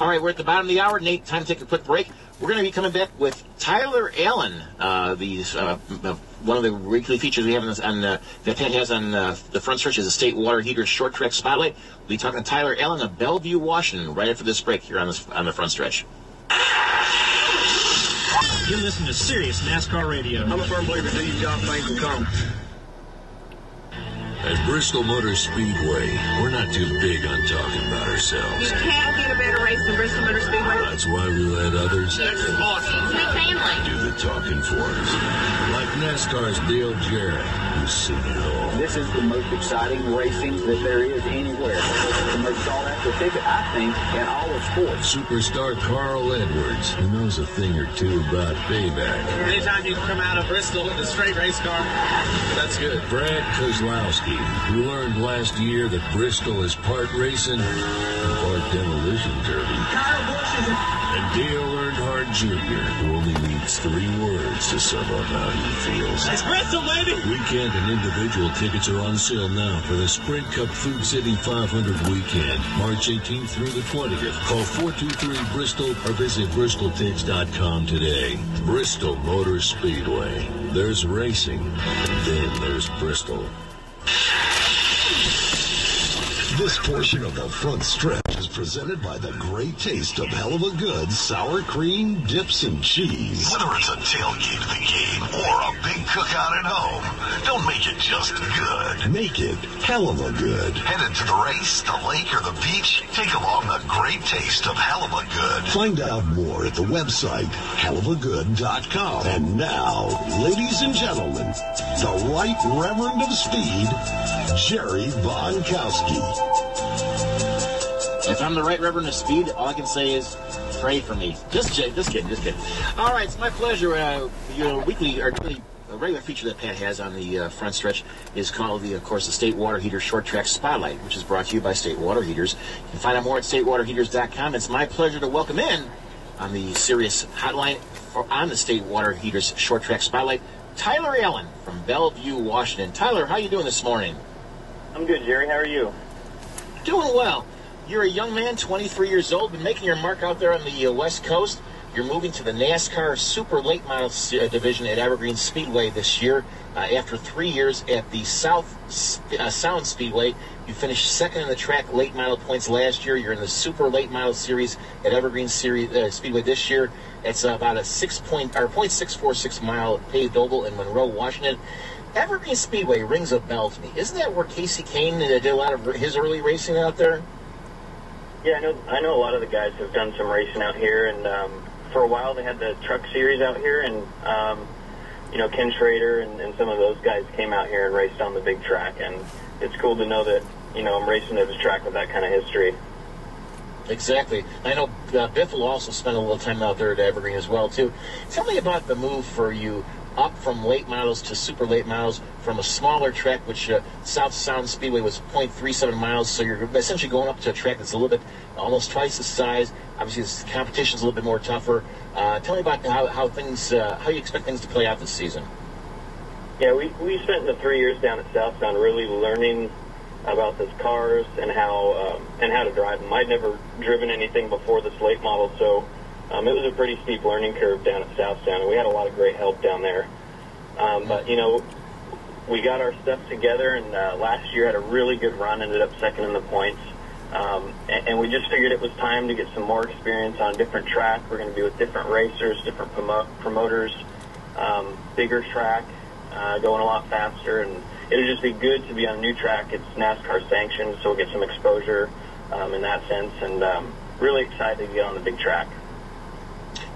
All right, we're at the bottom of the hour. Nate, time to take a quick break. We're going to be coming back with Tyler Allen. One of the weekly features we have that Pat has on the front stretch is a State Water Heater Short Track Spotlight. We'll be talking to Tyler Allen of Bellevue, Washington, right after this break here on the front stretch. You're listening to Sirius NASCAR Radio. I'm a firm believer that you job things will come. At Bristol Motor Speedway, we're not too big on talking about ourselves. You can't get a better race than Bristol Motor Speedway. That's why we let others It's big family. do the talking for us. Like NASCAR's Dale Jarrett, who's seen it all. This is the most exciting racing that there is anywhere. The most sought after ticket, I think, in all of sports. Superstar Carl Edwards, who knows a thing or two about payback. Anytime you come out of Bristol with a straight race car, that's good. Brad Kozlowski, who learned last year that Bristol is part racing and part demolition derby. And Dale Earnhardt Jr., who only needs 3 words to sum up how he feels. It's Bristol, baby! Weekend and individual tickets are on sale now for the Sprint Cup Food City 500 weekend, March 18th through the 20th. Call 423-BRISTOL or visit BristolTix.com today. Bristol Motor Speedway. There's racing, and then there's Bristol. This portion of the front stretch is presented by the great taste of Hell of a Good sour cream, dips, and cheese. Whether it's a tailgate at the game or a big cookout at home, don't make it just good. Make it Hell of a Good. Headed to the race, the lake, or the beach? Take along the great taste of Hell of a Good. Find out more at the website hellofagood.com. And now, ladies and gentlemen, the Right Reverend of Speed, Jerry Bonkowski. If I'm the Right Reverend of Speed, all I can say is pray for me. Just kidding. All right, it's my pleasure. Your regular feature that Pat has on the front stretch is called, of course, the State Water Heater Short Track Spotlight, which is brought to you by State Water Heaters. You can find out more at statewaterheaters.com. It's my pleasure to welcome in on the Sirius hotline on the State Water Heaters Short Track Spotlight, Tyler Allen from Bellevue, Washington. Tyler, how are you doing this morning? I'm good, Jerry. How are you? Doing well. You're a young man, 23 years old, been making your mark out there on the West Coast. You're moving to the NASCAR Super Late Model Division at Evergreen Speedway this year. After 3 years at the South Sound Speedway, you finished second in the track late model points last year. You're in the Super Late Model Series at Evergreen Speedway this year. It's about a 0.646 mile paved oval in Monroe, Washington. Evergreen Speedway rings a bell to me. Isn't that where Casey Kane did a lot of his early racing out there? Yeah, I know a lot of the guys have done some racing out here, and for a while they had the truck series out here, and Ken Schrader and some of those guys came out here and raced on the big track, and it's cool to know that I'm racing at a track with that kind of history. Exactly. I know Biff will also spend a little time out there at Evergreen as well too. Tell me about the move for you up from late models to super late models from a smaller track, which South Sound Speedway was 0.37 miles, so you're essentially going up to a track that's a little bit, almost twice the size. Obviously, the competition's a little bit more tougher. Tell me about how you expect things to play out this season. Yeah, we spent the 3 years down at South Sound really learning about those cars and how to drive them. I'd never driven anything before this late model, so it was a pretty steep learning curve down at South Sound, and we had a lot of great help down there. But we got our stuff together, and last year had a really good run, ended up second in the points. And we just figured it was time to get some more experience on a different track. We're going to be with different racers, different promoters, bigger track, going a lot faster, and it'll just be good to be on a new track. It's NASCAR sanctioned, so we'll get some exposure in that sense, and really excited to get on the big track.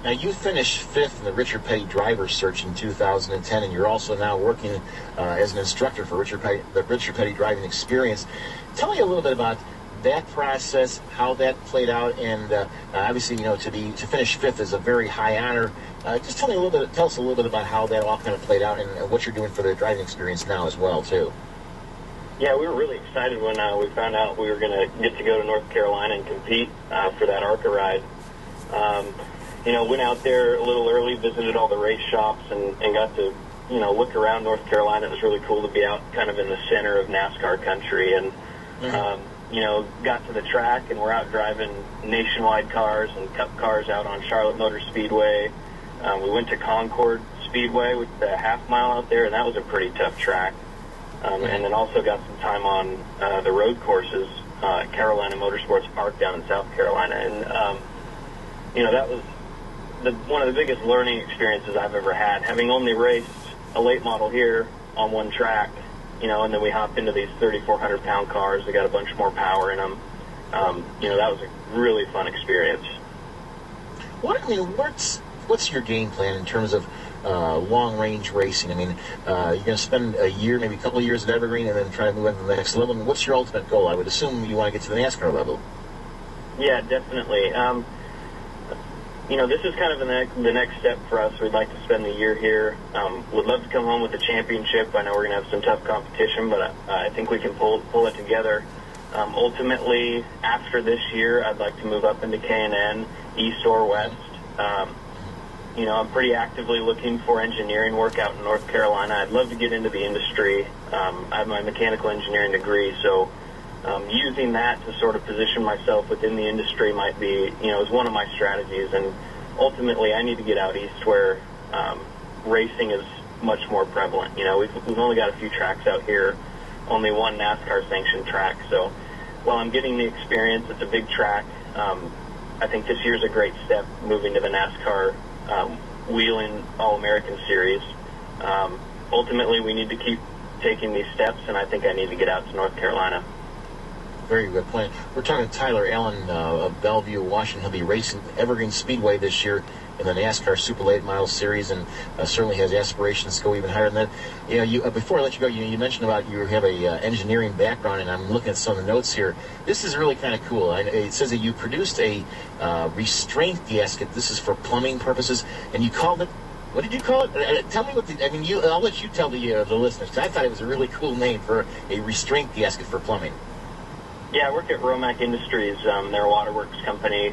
Now, you finished fifth in the Richard Petty Driver Search in 2010, and you're also now working as an instructor for the Richard Petty Driving Experience. Tell me a little bit about that process, how that played out, and obviously, to finish fifth is a very high honor. Just tell us a little bit about how that all kind of played out and what you're doing for the driving experience now as well, too. Yeah, we were really excited when we found out we were going to get to go to North Carolina and compete for that ARCA ride. Went out there a little early, visited all the race shops, and got to, look around North Carolina. It was really cool to be out kind of in the center of NASCAR country. And, got to the track and we're out driving nationwide cars and cup cars out on Charlotte Motor Speedway. We went to Concord Speedway with the half mile out there, and that was a pretty tough track. And then also got some time on the road courses at Carolina Motorsports Park down in South Carolina. And, that was one of the biggest learning experiences I've ever had, having only raced a late model here on one track, and then we hopped into these 3,400-pound cars. They got a bunch more power in them. That was a really fun experience. What's your game plan in terms of long-range racing? I mean, you're going to spend a year, maybe a couple of years at Evergreen, and then try to move on to the next level. I mean, what's your ultimate goal? I would assume you want to get to the NASCAR level. Yeah, definitely. This is kind of the next step for us. We'd like to spend the year here. Would love to come home with a championship. I know we're going to have some tough competition, but I think we can pull it together. Ultimately, after this year, I'd like to move up into K&N, East or West. I'm pretty actively looking for engineering work out in North Carolina. I'd love to get into the industry. I have my mechanical engineering degree, so using that to sort of position myself within the industry might be, is one of my strategies. And ultimately, I need to get out east where racing is much more prevalent. We've only got a few tracks out here, only one NASCAR sanctioned track. So while I'm getting the experience, it's a big track. I think this year's a great step moving to the NASCAR Wheeling All-American Series. Ultimately, we need to keep taking these steps, and I think I need to get out to North Carolina. Very good point. We're talking to Tyler Allen of Bellevue, Washington. He'll be racing Evergreen Speedway this year in the NASCAR Super Late Model Series, and certainly has aspirations to go even higher than that. Before I let you go, you mentioned about you have a engineering background, and I'm looking at some of the notes here. This is really kind of cool. It says that you produced a restraint gasket. This is for plumbing purposes, and you called it. What did you call it? Tell me what I'll let you tell the listeners, because I thought it was a really cool name for a restraint gasket for plumbing. Yeah, I work at Romac Industries. They're a waterworks company.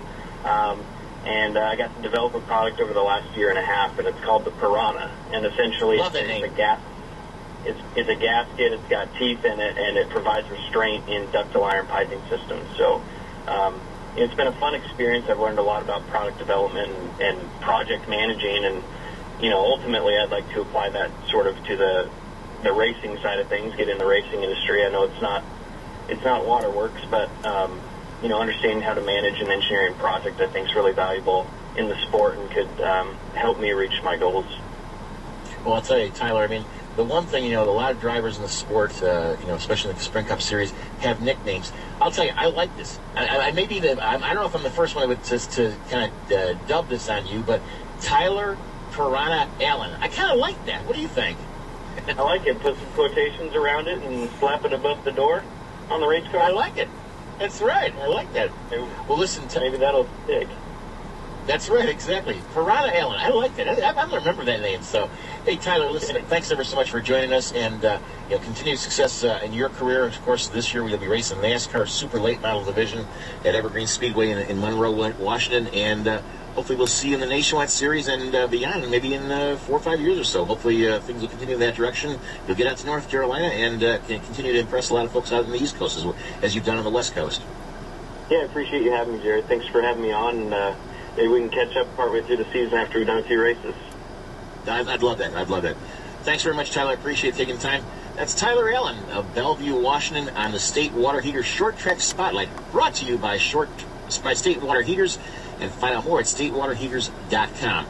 And I got to develop a product over the last year and a half, and it's called the Piranha. And essentially, it's a gasket. It's got teeth in it, and it provides restraint in ductile iron piping systems. So it's been a fun experience. I've learned a lot about product development and project managing, and ultimately, I'd like to apply that sort of to the racing side of things. Get in the racing industry. I know it's not waterworks, but understanding how to manage an engineering project, I think, is really valuable in the sport and could help me reach my goals. Well, I'll tell you, Tyler, the one thing, a lot of drivers in the sport, especially in the Sprint Cup Series, have nicknames. I'll tell you, I like this. I don't know if I'm the first one to kind of dub this on you, but Tyler Piranha Allen. I kind of like that. What do you think? I like it. Put some quotations around it and slap it above the door on the race car. I like it. That's right. I like that. Well, listen, maybe that'll stick. That's right, exactly. Piranha Allen. I like that. I'm going to remember that name. So, hey, Tyler, listen, thanks ever so much for joining us, and continued success in your career. Of course, this year we'll be racing the NASCAR Super Late Model Division at Evergreen Speedway in Monroe, Washington, and hopefully we'll see you in the Nationwide Series and beyond, maybe in 4 or 5 years or so. Hopefully things will continue in that direction. You'll get out to North Carolina and continue to impress a lot of folks out on the East Coast as you've done on the West Coast. Yeah, I appreciate you having me, Jared. Thanks for having me on, and maybe we can catch up partway through the season after we've done a few races. I'd love that. Thanks very much, Tyler. I appreciate taking time. That's Tyler Allen of Bellevue, Washington, on the State Water Heaters Short Track Spotlight, brought to you by State Water Heaters. And find out more at statewaterheaters.com.